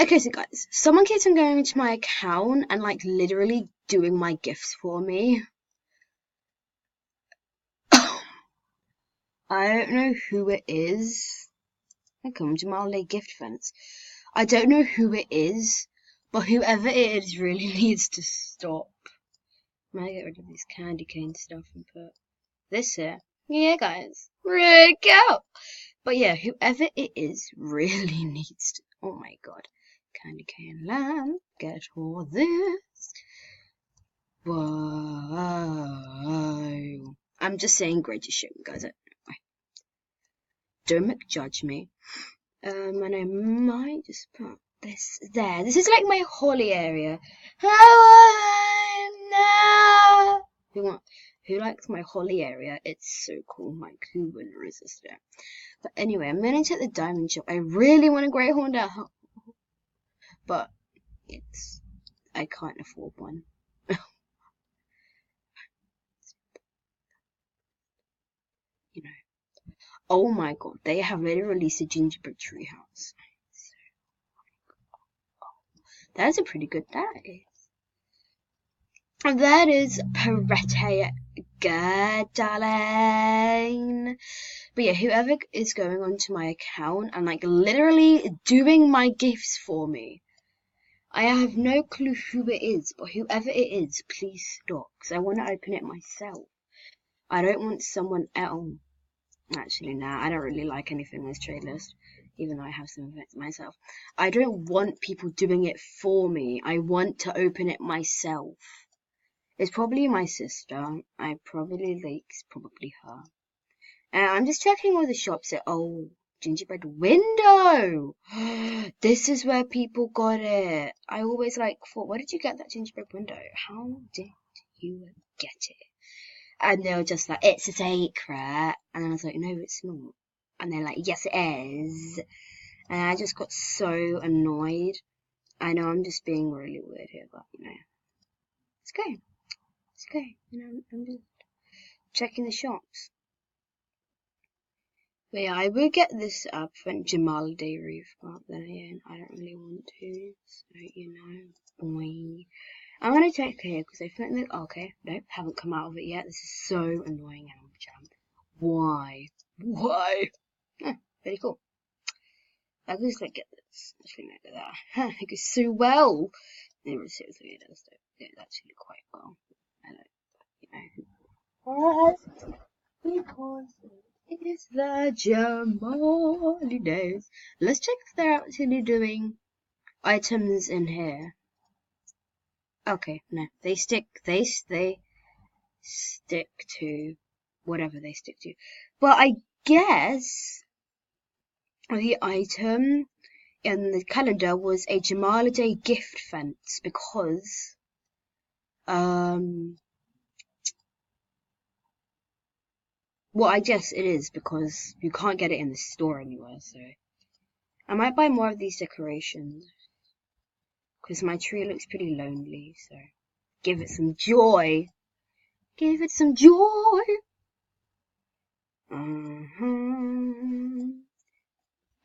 Okay, so guys, someone keeps on going into my account and like literally doing my gifts for me. I don't know who it is. Welcome, Jamaaliday gift fence. I don't know who it is, but whoever it is really needs to stop. I'm gonna get rid of this candy cane stuff and put this here. Yeah, guys, really go. But yeah, whoever it is really needs to. Oh my god, candy cane lamb, get all this. Whoa! I'm just saying, great shit, guys. Don't judge me. And I might just put this there. This is like my holly area. Who likes my holly area? It's so cool. Like, who wouldn't resist it? But anyway, I'm gonna take the diamond shop. I really want a great horned owl, but I can't afford one. You know. Oh my god, they have literally released a gingerbread tree house. That's a pretty good day. And that is pretty good, darling. But yeah, whoever is going onto my account and like literally doing my gifts for me, I have no clue who it is, but whoever it is, please stop, because I want to open it myself. I don't want someone else. Actually, nah, I don't really like anything on this trade list, even though I have some of it myself. I don't want people doing it for me. I want to open it myself. It's probably my sister. I probably like, it's probably her. And I'm just checking all the shops at, oh, gingerbread window. This is where people got it. I always like thought, where did you get that gingerbread window? How did you get it? And they were just like, it's a secret. And I was like, no, it's not. And they're like, yes, it is. And I just got so annoyed. I know I'm just being really weird here, but you know, it's okay. It's okay. You know, I'm just checking the shops. But yeah, I will get this up for Jamaaliday roof, but then again, I don't really want to. So, you know, boy. I'm gonna check here because I think that okay, nope, haven't come out of it yet. This is so annoying, Jam. Why? Why? Very cool. I can just like get this. Actually, no, that. It goes so well. Never seriously, it does. It's actually quite well. I don't, you know. Because it is the Jamaalidays. Let's check if they're actually doing items in here. Okay, no, they stick to whatever they stick to. But I guess the item in the calendar was a Jamaaliday gift fence because well, I guess it is because you can't get it in the store anywhere, so I might buy more of these decorations because my tree looks pretty lonely, so give it some joy. Give it some joy.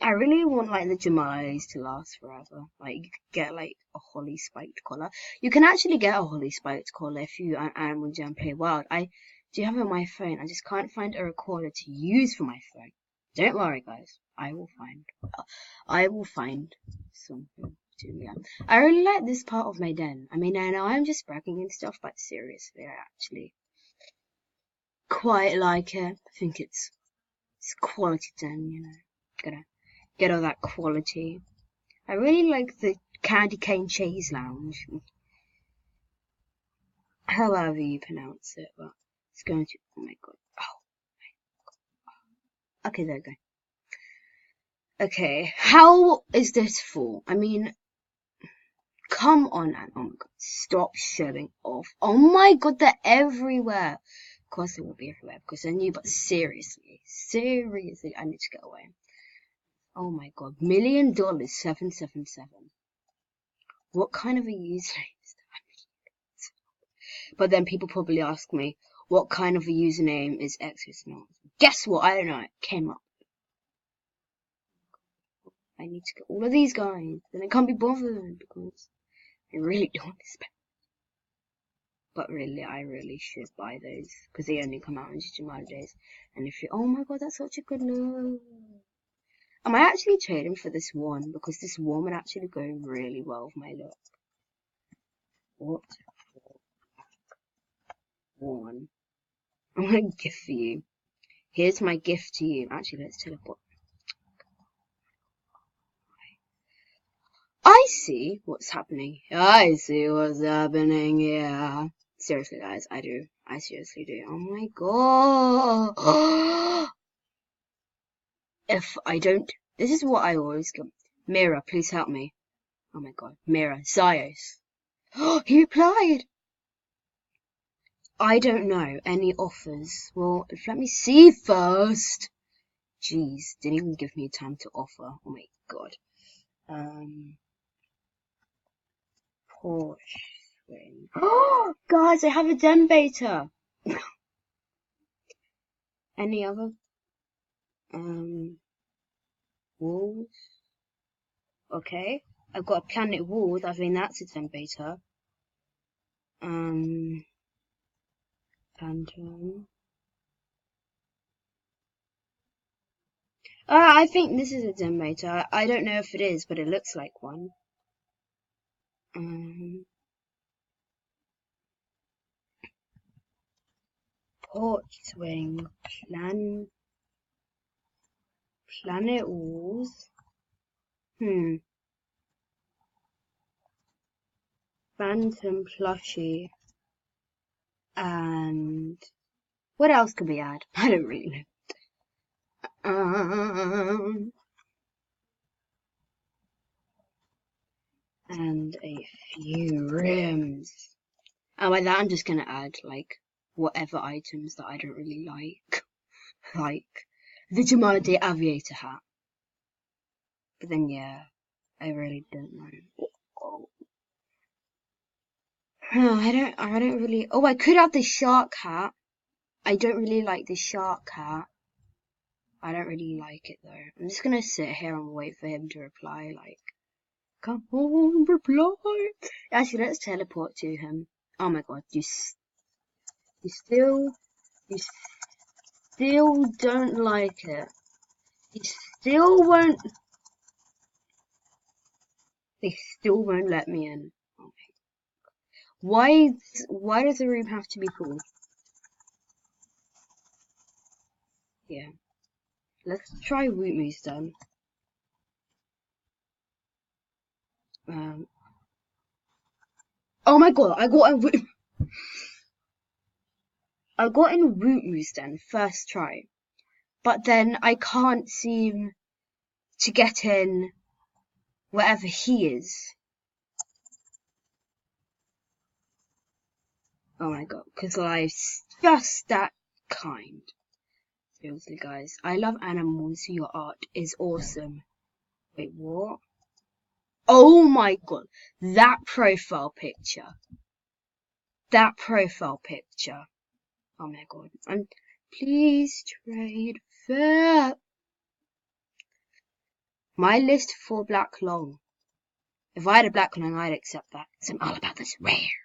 I really want like the Jamaalidays to last forever. Like you could get like a holly spiked collar. You can actually get a holly spiked collar if you are Animal Jam Play Wild. I do have it on my phone. I just can't find a recorder to use for my phone. Don't worry, guys. I will find something to. Yeah. I really like this part of my den. I mean, I know I'm just bragging and stuff, but seriously, I actually quite like it. I think it's quality den, you know. Gotta get all that quality. I really like the candy cane cheese lounge. However you pronounce it, but it's going to. Oh my god. Oh. Okay, there we go. Okay, how is this for? I mean, come on, Anne. Oh my god, stop showing off. Oh my god, they're everywhere. Of course, they will be everywhere because they're new, but seriously, I need to get away. Oh my god, $1,000,000 777. What kind of a username is that? But then people probably ask me, what kind of a username is X's not? Guess what? I don't know. It came up. I need to get all of these guys. Then I can't be bothered because I really don't want this. But really, I really should buy those because they only come out on Jamaalidays. And if you, oh my god, that's such a good look. I might actually trade him for this one because this one would actually go really well with my look. What? One. I'm gonna gift for you. Here's my gift to you. Actually, let's teleport. I see what's happening. I see what's happening here. Seriously, guys, I do. I seriously do. Oh my god. If I don't, this is what I always go. Mira, please help me. Oh my god. Mira, Zios. He replied. I don't know any offers. Well, let me see first. Jeez, didn't even give me time to offer. Oh my god. Porsche swing. Oh, guys, I have a den beta. Any other? Wolves. Okay. I've got a planet wolves. I think that's a den beta. Phantom. I think this is a den beta. I don't know if it is, but it looks like one. Porch swing. Planet walls. Phantom plushie. And what else could we add? I don't really know. And a few rims. And by that I'm just gonna add like whatever items that I don't really like. Like the Jamaaliday aviator hat. But then yeah, I really don't know. I don't really, oh, I could have the shark hat. I don't really like the shark hat. I don't really like it though. I'm just gonna sit here and wait for him to reply, like, come on, reply. Actually, let's teleport to him. Oh my god, you still don't like it. You still won't, they still won't let me in. Oh my. Why does the room have to be full? Yeah. Let's try root moose then. Oh my god, I got in root moose then, first try. But then I can't seem to get in wherever he is. Oh my god, because life's just that kind. Seriously, guys, I love animals. Your art is awesome. Wait, what? Oh my god, that profile picture. That profile picture. Oh my god. And please trade fair. My list for black long. If I had a black long, I'd accept that. So I'm all about this rare.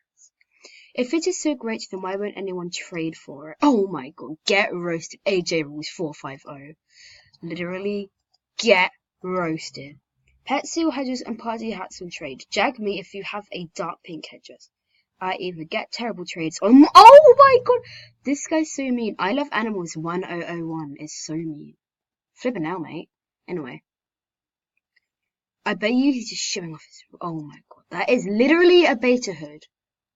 If it is so great, then why won't anyone trade for it? Oh my god, get roasted. AJ Rules 450. Literally, get roasted. Pet seal hedges and party hats on trade. Jag me if you have a dark pink headdress. I either get terrible trades or... Oh my god! This guy's so mean. I love animals 1001 is so mean. Flipping out, mate. Anyway. I bet you he's just showing off his... Oh my god. That is literally a beta hood.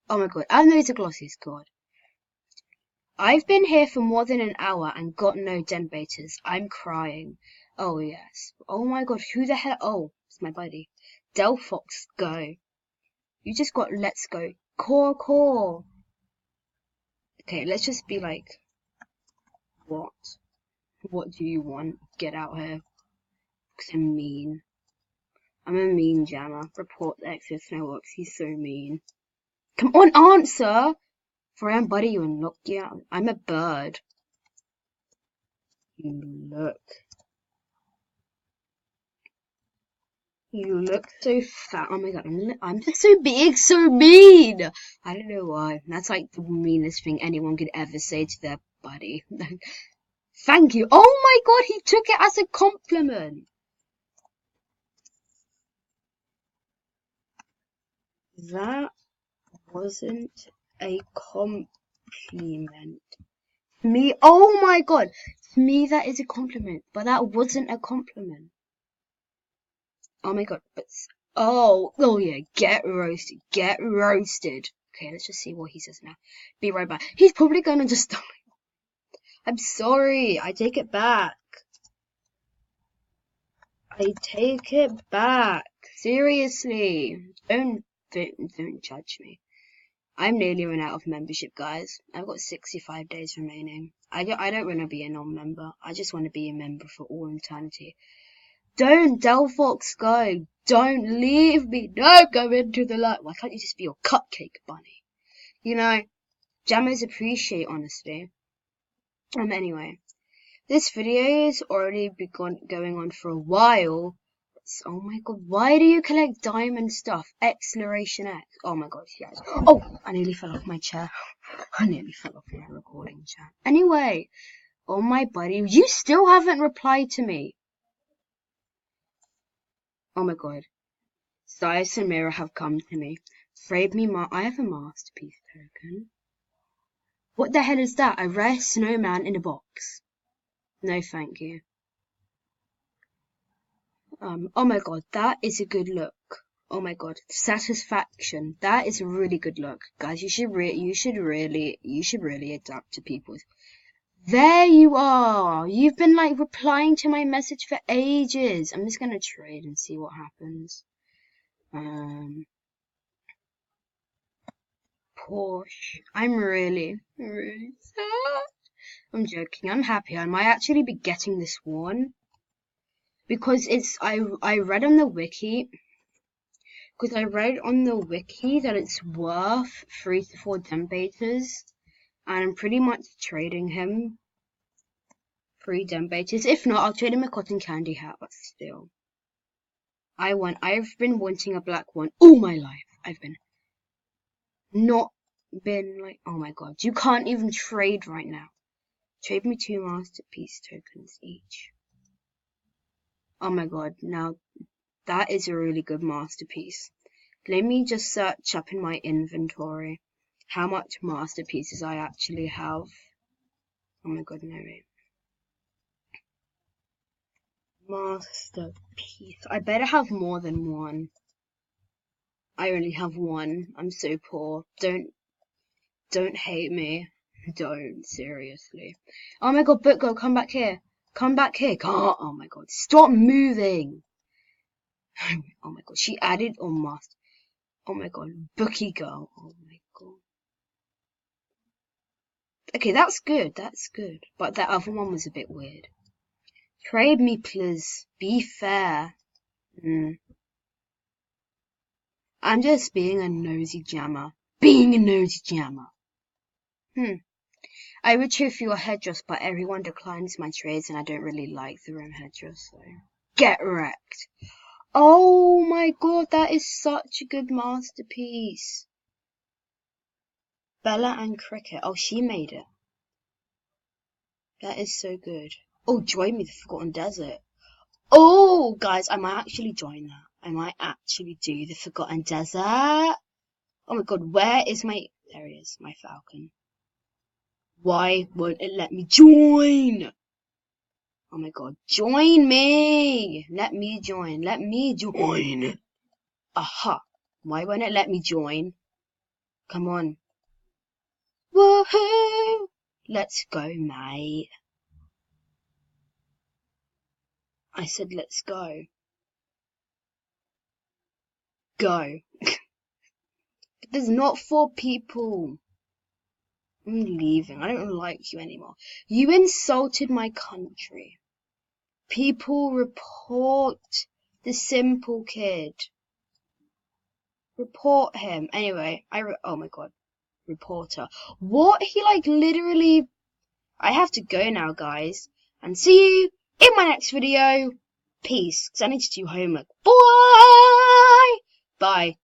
Oh my god, and those are glossies, god. I've been here for more than an hour and got no den betas. I'm crying. Oh yes. Oh my god, who the hell? Oh, it's my buddy. Del Fox, go. You just got let's go. Core. Okay, let's just be like, what? What do you want? Get out here. Because I'm mean. I'm a mean jammer. Report the Exo Snowworks. He's so mean. Come on, answer! For I am buddy you and knock you out. I'm a bird. You look. You look so fat. Oh my god, I'm just so big, so mean. I don't know why. That's like the meanest thing anyone could ever say to their body. Thank you. Oh my god, he took it as a compliment. That wasn't a compliment. To me, oh my god. To me, that is a compliment, but that wasn't a compliment. Oh my god, but oh yeah, get roasted, get roasted. Okay, let's just see what he says now. Be right back. He's probably gonna just. I'm sorry. I take it back. I take it back. Seriously, don't judge me. I'm nearly run out of membership, guys. I've got 65 days remaining. I don't want to be a non-member. I just want to be a member for all eternity. Don't, Delphox, go. Don't leave me. Don't go into the light. Why can't you just be your cupcake bunny? You know, jammers appreciate honesty. Anyway, this video has already begun going on for a while. Oh my god, why do you collect diamond stuff? Exploration X. Oh my god, yes. Oh, I nearly fell off my chair. I nearly fell off my recording chair. Anyway, oh my buddy, you still haven't replied to me. Oh my god. Cyrus and Mira have come to me. Trade me I have a masterpiece token. What the hell is that? A rare snowman in a box. No thank you. Oh my god, that is a good look. Oh my god, satisfaction. That is a really good look. Guys, you should really adapt to people's. There you are. You've been like replying to my message for ages. I'm just gonna trade and see what happens. Porsche. I'm really sad. I'm joking. I'm happy. I might actually be getting this one because I read on the wiki. Because I read on the wiki that it's worth 3 to 4 Dembaters, and I'm pretty much trading him 3 Dembaters. If not, I'll trade him a cotton candy hat, but still. I've been wanting a black one all my life. I've been like, oh my god, you can't even trade right now. Trade me 2 masterpiece tokens each. Oh my god, now that is a really good masterpiece. Let me just search up in my inventory how much masterpieces I actually have. Oh my god, no wait. Masterpiece. I better have more than one. I only have one. I'm so poor. Don't hate me. Don't, seriously. Oh my god, Book Girl, come back here. Come back here. Oh my god, stop moving. Oh my god, she added on master. Oh my god, Bookie Girl. Oh my god. Okay, that's good. That's good. But that other one was a bit weird. Trade me, please. Be fair. I'm just being a nosy jammer. Being a nosy jammer. I would cheer for your headdress, but everyone declines my trades and I don't really like the room headdress, so. Get wrecked. Oh my god, that is such a good masterpiece. Bella and Cricket. Oh, she made it. That is so good. Oh, join me, the Forgotten Desert. Oh, guys, I might actually join that. I might actually do the Forgotten Desert. Oh my god, where is my... There he is, my falcon. Why won't it let me join? Oh my god, join me! Let me join, let me join. Aha! Why won't it let me join? Come on. Woohoo! Let's go, mate. I said let's go. Go. There's not 4 people. I'm leaving. I don't like you anymore. You insulted my country. People report the simple kid. Report him. Anyway, oh my god. Reporter. What? He like literally... I have to go now, guys. And see you in my next video. peace, because I need to do homework. Bye! Bye.